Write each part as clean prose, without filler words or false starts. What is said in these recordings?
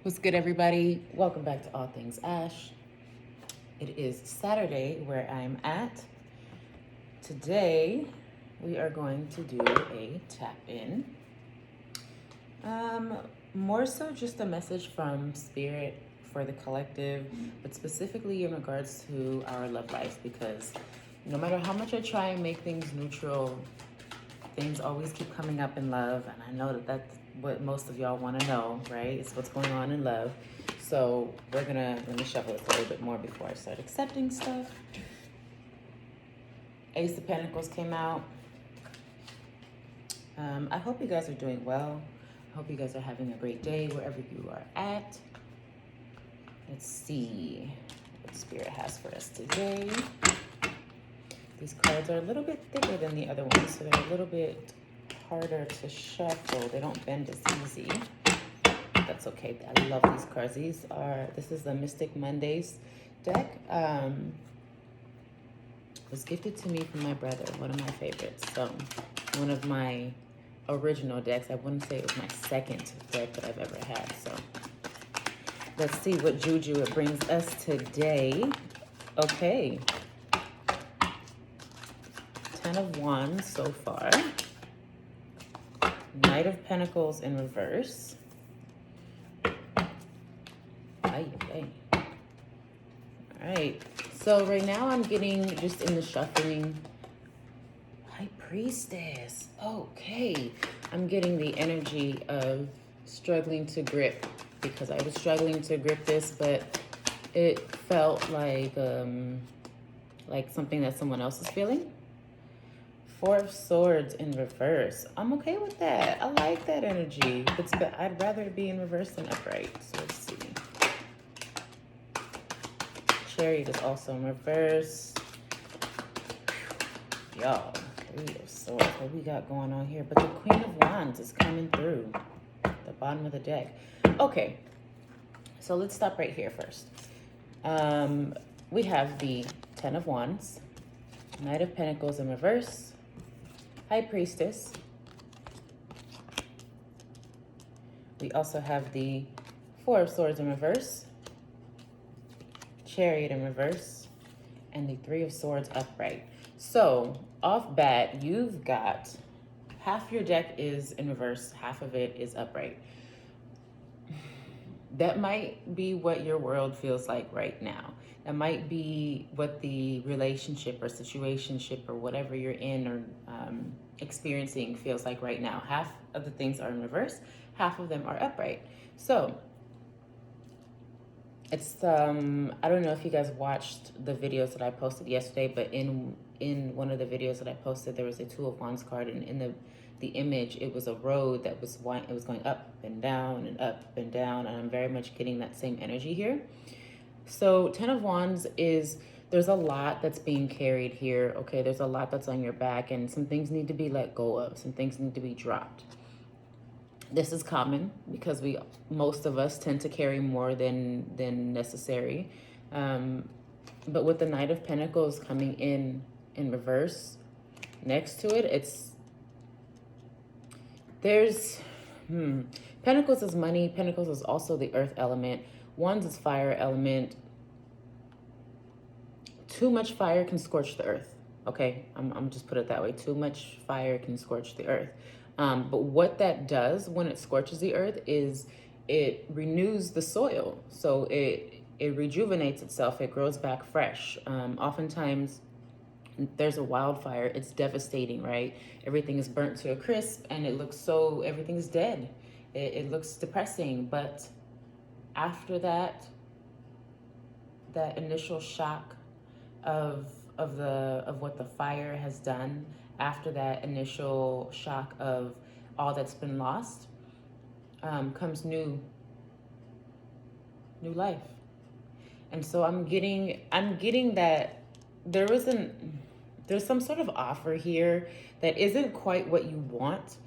What's good, everybody? Welcome back to All Things Ash. It is Saturday where I'm at. Today, we are going to do a tap-in. More so just a message from Spirit for the collective, but specifically in regards to our love life, because no matter how much I try and make things neutral, things always keep coming up in love, and I know that that's what most of y'all want to know, right? It's what's going on in love. So let me shuffle this a little bit more before I start accepting stuff. Ace of Pentacles came out. I hope you guys are doing well. I hope you guys are having a great day wherever you are at. Let's see what Spirit has for us today. These cards are a little bit thicker than the other ones, so they're a little bit harder to shuffle. They don't bend as easy. That's okay. I love these cards. This is the Mystic Mondays deck. It was gifted to me from my brother, one of my favorites. So one of my original decks. I wouldn't say it was my second deck that I've ever had. So let's see what juju it brings us today. Okay. 10 of Wands so far. Knight of Pentacles in reverse. All right. So right now I'm getting, just in the shuffling, High Priestess. Okay. I'm getting the energy of struggling to grip, because I was struggling to grip this, but it felt like something that someone else is feeling. Four of Swords in reverse. I'm okay with that. I like that energy. I'd rather it be in reverse than upright. So let's see. Chariot is also in reverse. Y'all, Three of Swords. What we got going on here? But the Queen of Wands is coming through the bottom of the deck. Okay, so let's stop right here first. We have the 10 of Wands, Knight of Pentacles in reverse, High Priestess. We also have the Four of Swords in reverse, Chariot in reverse, and the Three of Swords upright. So off bat, you've got half your deck is in reverse, half of it is upright. That might be what your world feels like right now. That might be what the relationship or situationship or whatever you're in or experiencing feels like right now. Half of the things are in reverse, half of them are upright. So it's I don't know if you guys watched the videos that I posted yesterday, but in one of the videos that I posted, there was a Two of Wands card, and in the image, it was a road that was going up and down and up and down, and I'm very much getting that same energy here. So 10 of Wands is, there's a lot that's being carried here, okay? There's a lot that's on your back, and some things need to be let go of. Some things need to be dropped. This is common because most of us tend to carry more than necessary. But with the Knight of Pentacles coming in reverse next to it, Pentacles is money. Pentacles is also the earth element. Wands is fire element. Too much fire can scorch the earth. Okay, I'm just put it that way. Too much fire can scorch the earth. But what that does when it scorches the earth is it renews the soil. So it rejuvenates itself. It grows back fresh. Oftentimes, there's a wildfire. It's devastating, right? Everything is burnt to a crisp, and everything's dead. It looks depressing, but after that initial shock of what the fire has done, after that initial shock of all that's been lost, comes new life. And so I'm getting that there's some sort of offer here that isn't quite what you want.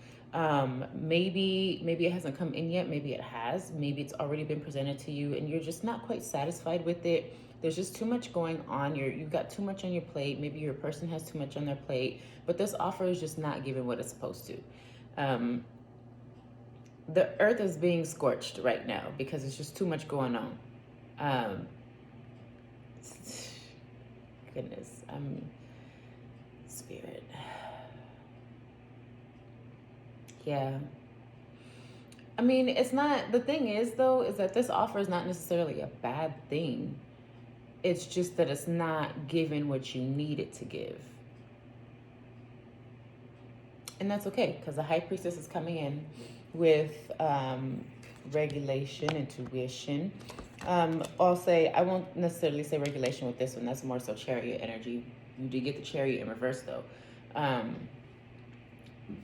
Maybe it hasn't come in yet. Maybe it has. Maybe it's already been presented to you and you're just not quite satisfied with it. There's just too much going on. You've got too much on your plate. Maybe your person has too much on their plate, but this offer is just not giving what it's supposed to. the earth is being scorched right now because it's just too much going on. Um, goodness, spirit. Yeah. I mean, it's not, the thing is though, is that this offer is not necessarily a bad thing. It's just that it's not giving what you need it to give. And that's okay, because the high priestess is coming in with regulation, intuition. I'll say, I won't necessarily say regulation with this one. That's more so chariot energy. You do get the chariot in reverse though.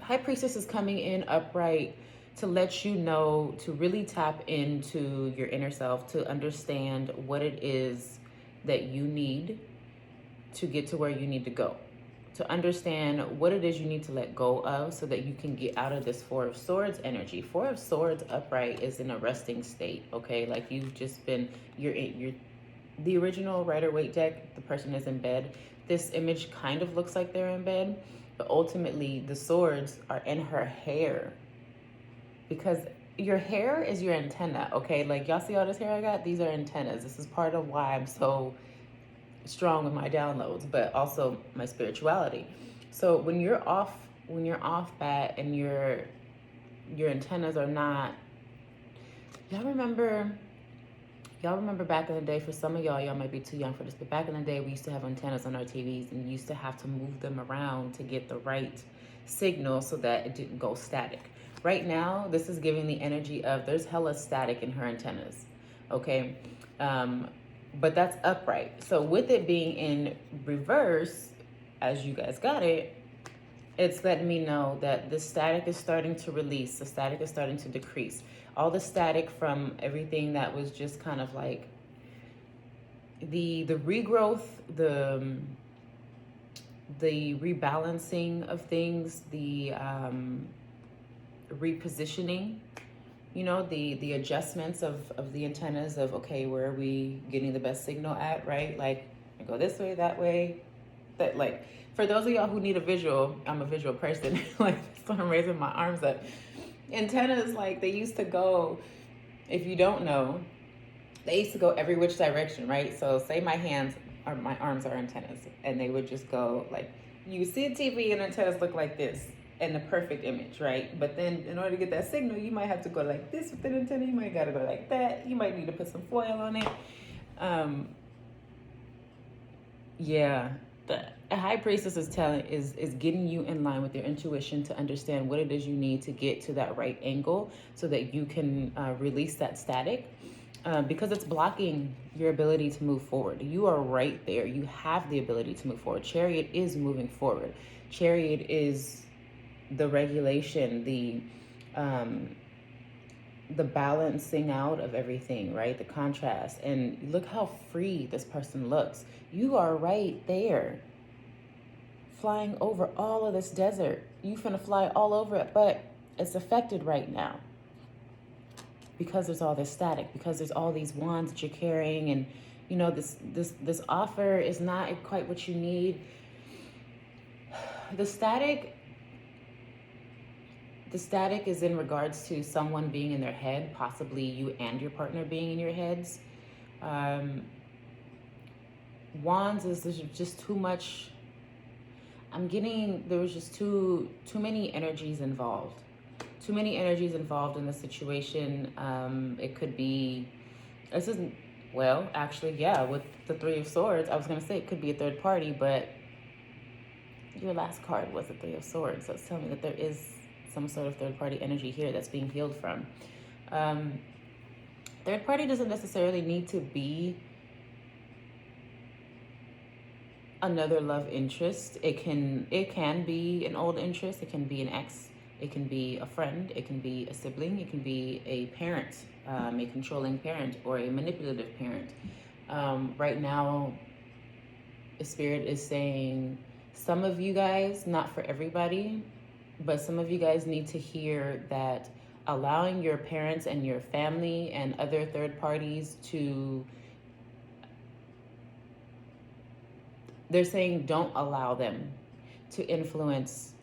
High priestess is coming in upright to let you know, to really tap into your inner self, to understand what it is that you need to get to where you need to go, to understand what it is you need to let go of so that you can get out of this Four of Swords energy. Four of Swords upright is in a resting state, okay? Like you've just been, you're the original Rider-Waite deck, the person is in bed. This image kind of looks like they're in bed, but ultimately the swords are in her hair, because your hair is your antenna, okay? Like y'all see all this hair I got? These are antennas. This is part of why I'm so strong with my downloads, but also my spirituality. So when you're off bat and your antennas are not, y'all remember back in the day, for some of y'all might be too young for this, but back in the day we used to have antennas on our TVs and you used to have to move them around to get the right signal so that it didn't go static. Right now, this is giving the energy of there's hella static in her antennas, okay? But that's upright. So with it being in reverse, as you guys got it, it's letting me know that the static is starting to release. The static is starting to decrease. All the static from everything that was just kind of like the regrowth, the rebalancing of things, the repositioning, you know, the adjustments of the antennas of, okay, where are we getting the best signal at, right? Like, I go this way, that way, that, like, for those of y'all who need a visual, I'm a visual person, like, so I'm raising my arms up. Antennas, like, they used to go, if you don't know, they used to go every which direction, right? So say my hands or my arms are antennas, and they would just go, like, you see a TV and antennas look like this, in the perfect image, right? But then in order to get that signal, you might have to go like this with an antenna. You might gotta go like that. You might need to put some foil on it. Yeah, the high priestess is getting you in line with your intuition to understand what it is you need to get to that right angle so that you can release that static. Because it's blocking your ability to move forward. You are right there. You have the ability to move forward. Chariot is moving forward. Chariot is the regulation, the balancing out of everything, right? The contrast. And look how free this person looks. You are right there, flying over all of this desert. You finna fly all over it, but it's affected right now because there's all this static, because there's all these wands that you're carrying, and you know this offer is not quite what you need. The static is in regards to someone being in their head, possibly you and your partner being in your heads. Wands is there's just too much. I'm getting, there was just too many energies involved. Too many energies involved in the situation. It could be, this isn't, well, actually, yeah, with the Three of Swords, I was going to say it could be a third party, but your last card was the Three of Swords. So it's telling me that there is some sort of third party energy here that's being healed from. Third party doesn't necessarily need to be another love interest. It can be an old interest. It can be an ex. It can be a friend. It can be a sibling. It can be a parent, a controlling parent, or a manipulative parent. Right now, the spirit is saying some of you guys, not for everybody, but some of you guys need to hear that allowing your parents and your family and other third parties to, they're saying don't allow them to influence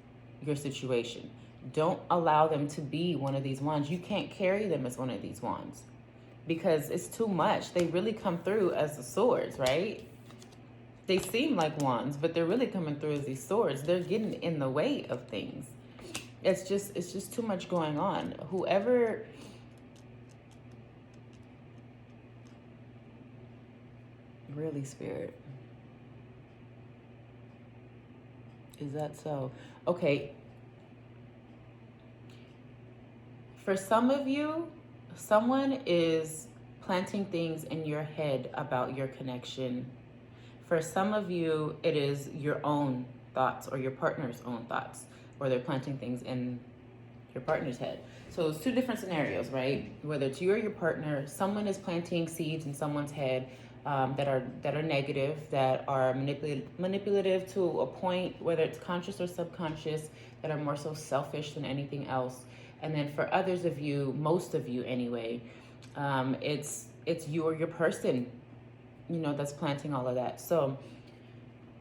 your situation. Don't allow them to be one of these wands. You can't carry them as one of these wands because it's too much. They really come through as the swords, right? They seem like wands, but they're really coming through as these swords. They're getting in the way of things. It's just too much going on. Whoever... Really, Spirit. Is that so? Okay. For some of you, someone is planting things in your head about your connection. For some of you, it is your own thoughts or your partner's own thoughts, or they're planting things in your partner's head. So it's two different scenarios, right? Whether it's you or your partner, someone is planting seeds in someone's head that are negative, that are manipulative to a point, whether it's conscious or subconscious, that are more so selfish than anything else. And then for others of you, most of you anyway, it's you or your person, that's planting all of that. So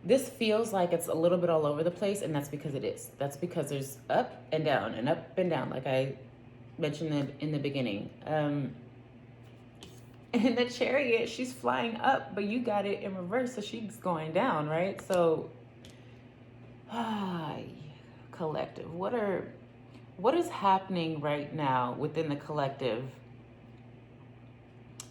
this feels like it's a little bit all over the place, and that's because it is. That's because there's up and down and up and down, like I mentioned in the beginning. And the Chariot, she's flying up, but you got it in reverse, so she's going down, right? So, collective. What is happening right now within the collective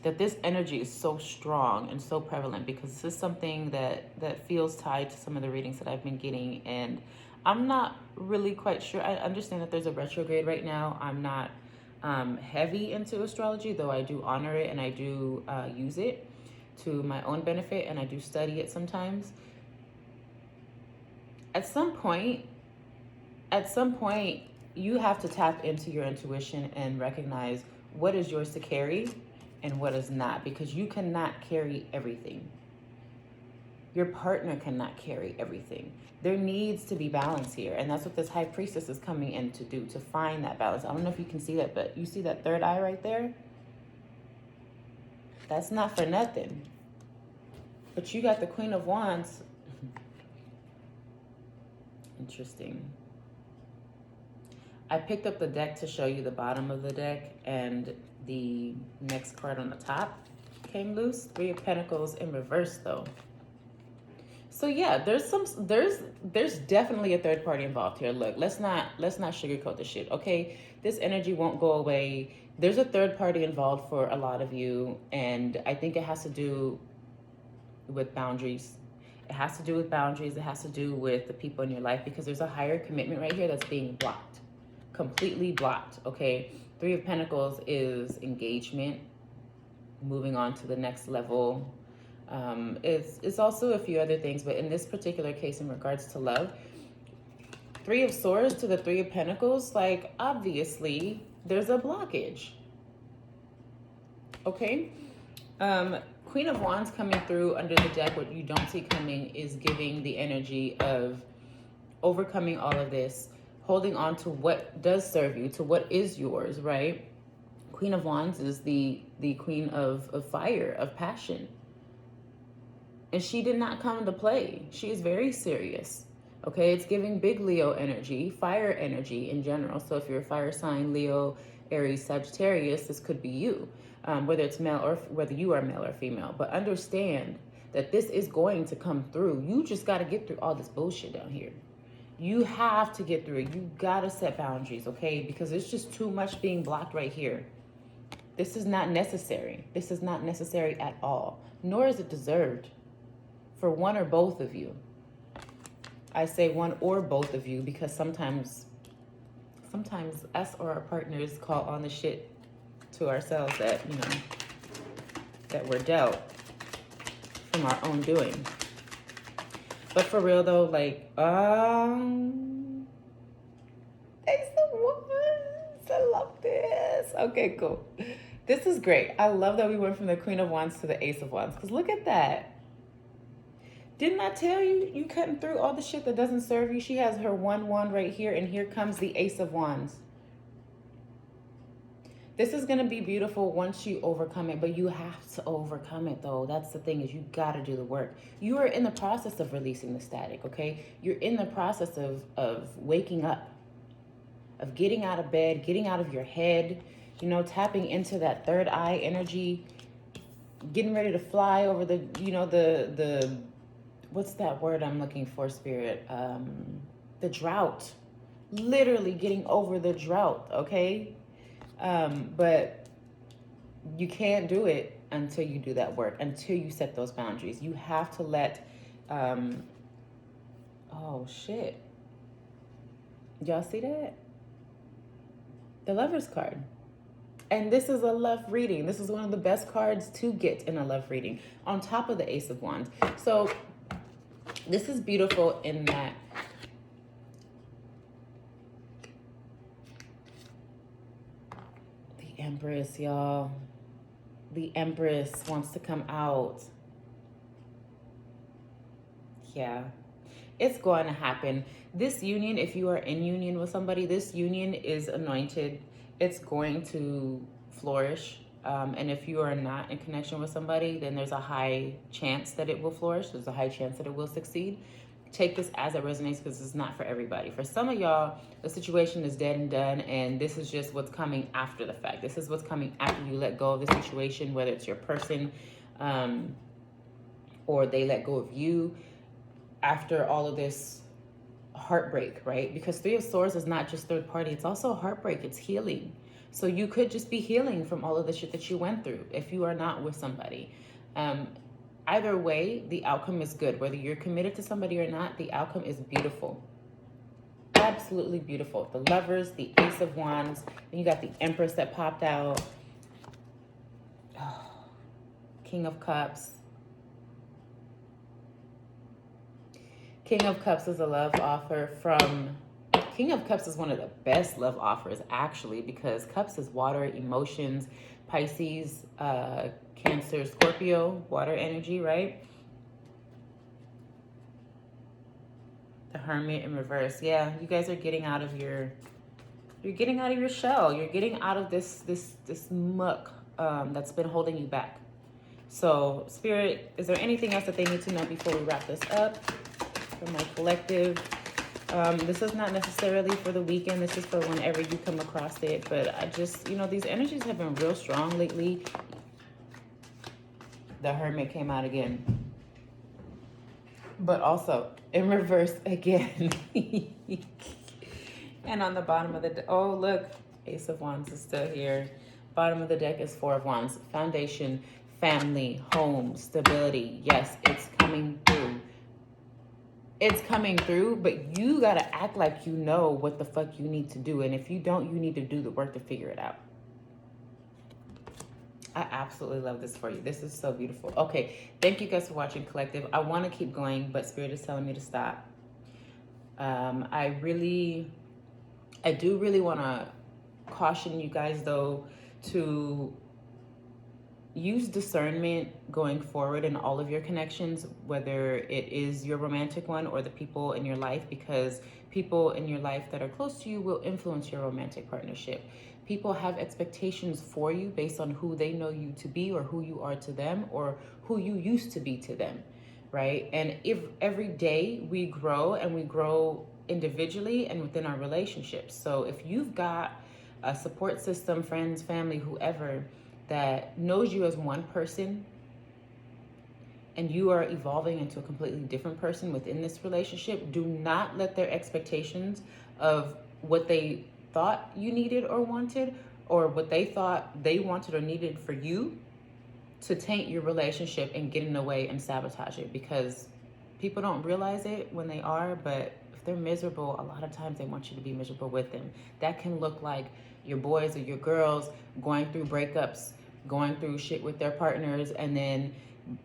that this energy is so strong and so prevalent? Because this is something that feels tied to some of the readings that I've been getting, and I'm not really quite sure. I understand that there's a retrograde right now. I'm not heavy into astrology, though I do honor it and I do use it to my own benefit, and I do study it sometimes. At some point, you have to tap into your intuition and recognize what is yours to carry and what is not, because you cannot carry everything. Your partner cannot carry everything. There needs to be balance here, and that's what this High Priestess is coming in to do, to find that balance. I don't know if you can see that, but you see that third eye right there? That's not for nothing. But you got the Queen of Wands. Interesting. I picked up the deck to show you the bottom of the deck, and the next card on the top came loose. Three of Pentacles in reverse, though. So yeah, there's definitely a third party involved here. Look, let's not sugarcoat the shit, okay? This energy won't go away. There's a third party involved for a lot of you, and I think it has to do with boundaries. It has to do with boundaries. It has to do with the people in your life, because there's a higher commitment right here that's being blocked, completely blocked, okay? Three of Pentacles is engagement, moving on to the next level. It's also a few other things, but in this particular case, in regards to love, Three of Swords to the Three of Pentacles, like, obviously there's a blockage, okay? Queen of Wands coming through under the deck. What you don't see coming is giving the energy of overcoming all of this, holding on to what does serve you, to what is yours, right? Queen of Wands is the queen of fire, of passion. And she did not come to play. She is very serious. Okay, it's giving big Leo energy, fire energy in general. So if you're a fire sign, Leo, Aries, Sagittarius, this could be you, whether it's male or whether you are male or female. But understand that this is going to come through. You just got to get through all this bullshit down here. You have to get through it. You got to set boundaries, okay? Because there's just too much being blocked right here. This is not necessary. This is not necessary at all, nor is it deserved for one or both of you. I say one or both of you because sometimes us or our partners call on the shit to ourselves that, that we're dealt from our own doing. But for real though, like, Ace of Wands, I love this. Okay, cool. This is great. I love that we went from the Queen of Wands to the Ace of Wands, because look at that. Didn't I tell you, you cutting through all the shit that doesn't serve you? She has her one wand right here, and here comes the Ace of Wands. This is going to be beautiful once you overcome it, but you have to overcome it, though. That's the thing, is you got to do the work. You are in the process of releasing the static, okay? You're in the process of waking up. of getting out of bed, getting out of your head, you know, tapping into that third eye energy, getting ready to fly over the, you know, the what's that word I'm looking for, Spirit? The drought. Literally getting over the drought, okay? But you can't do it until you do that work, until you set those boundaries. You have to let, oh shit. Y'all see that? The Lover's card. And this is a love reading. This is one of the best cards to get in a love reading, on top of the Ace of Wands. So this is beautiful in that the Empress, y'all. The Empress wants to come out. Yeah, it's going to happen. This union, if you are in union with somebody, this union is anointed. It's going to flourish. And if you are not in connection with somebody, then there's a high chance that it will flourish. There's a high chance that it will succeed. Take this as it resonates, because it's not for everybody. For some of y'all, the situation is dead and done, and this is just what's coming after the fact. This is what's coming after you let go of the situation, whether it's your person or they let go of you. After all of this heartbreak, right? Because Three of Swords is not just third party, it's also heartbreak, it's healing. So you could just be healing from all of the shit that you went through if you are not with somebody. Either way, the outcome is good. Whether you're committed to somebody or not, the outcome is beautiful. Absolutely beautiful. The Lovers, the Ace of Wands, then you got the Empress that popped out. Oh, King of Cups. King of Cups is a love offer from... King of Cups is one of the best love offers, actually, because Cups is water, emotions, Pisces, Cancer, Scorpio, water energy, right? The Hermit in reverse. Yeah, you guys are getting out of your... You're getting out of your shell. You're getting out of this muck that's been holding you back. So, Spirit, is there anything else that they need to know before we wrap this up? For my collective, this is not necessarily for the weekend. This is for whenever you come across it. But I just, you know, these energies have been real strong lately. The Hermit came out again, but also in reverse again. And on the bottom of the oh look, Ace of Wands is still here. Bottom of the deck is Four of Wands. Foundation, family, home, stability. Yes, it's coming through. It's coming through, but you got to act like you know what the fuck you need to do. And if you don't, you need to do the work to figure it out. I absolutely love this for you. This is so beautiful. Okay, thank you guys for watching, collective. I want to keep going, but Spirit is telling me to stop. I do really want to caution you guys, though, to use discernment going forward in all of your connections, whether it is your romantic one or the people in your life, because people in your life that are close to you will influence your romantic partnership. People have expectations for you based on who they know you to be, or who you are to them, or who you used to be to them, right? And if every day we grow, and we grow individually and within our relationships. So if you've got a support system, friends, family, whoever, that knows you as one person, and you are evolving into a completely different person within this relationship, do not let their expectations of what they thought you needed or wanted, or what they thought they wanted or needed for you, to taint your relationship and get in the way and sabotage it. Because people don't realize it when they are, but if they're miserable, a lot of times they want you to be miserable with them. That can look like your boys or your girls going through breakups, going through shit with their partners, and then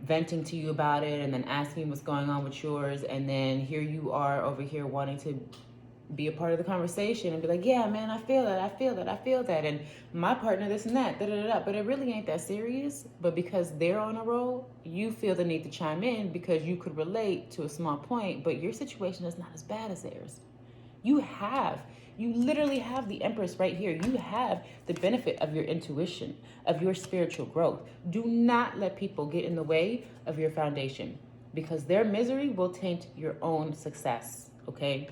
venting to you about it, and then asking what's going on with yours, and then here you are over here wanting to be a part of the conversation and be like, yeah, man, I feel that, and my partner this and that, but it really ain't that serious. But because they're on a roll, you feel the need to chime in because you could relate to a small point, but your situation is not as bad as theirs. You literally have the Empress right here. You have the benefit of your intuition, of your spiritual growth. Do not let people get in the way of your foundation, because their misery will taint your own success, okay?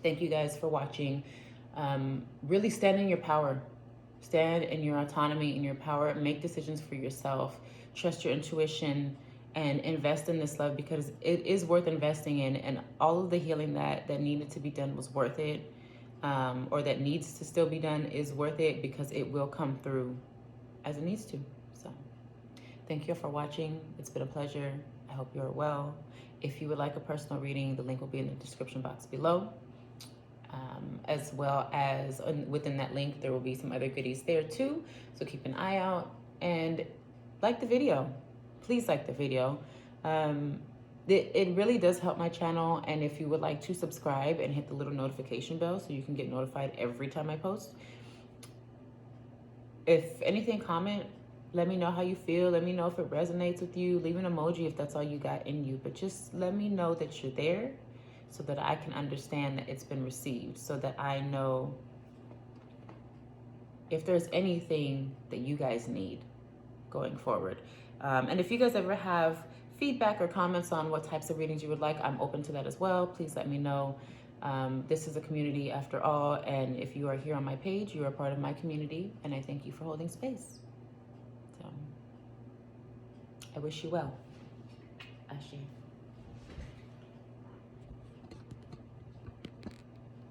Thank you guys for watching. Really stand in your power. Stand in your autonomy, in your power. Make decisions for yourself. Trust your intuition and invest in this love, because it is worth investing in. And all of the healing that needed to be done was worth it, or that needs to still be done is worth it, because it will come through as it needs to. So thank you for watching. It's been a pleasure. I hope you're well. If you would like a personal reading, the link will be in the description box below. As well as within that link, there will be some other goodies there too. So keep an eye out and like the video. Please like the video. It really does help my channel. And if you would like to subscribe and hit the little notification bell so you can get notified every time I post. If anything, comment. Let me know how you feel. Let me know if it resonates with you. Leave an emoji if that's all you got in you. But just let me know that you're there, so that I can understand that it's been received, so that I know if there's anything that you guys need going forward. And if you guys ever have feedback or comments on what types of readings you would like, I'm open to that as well. Please let me know. This is a community after all, and if you are here on my page, you are part of my community, and I thank you for holding space. So I wish you well. Ashhh.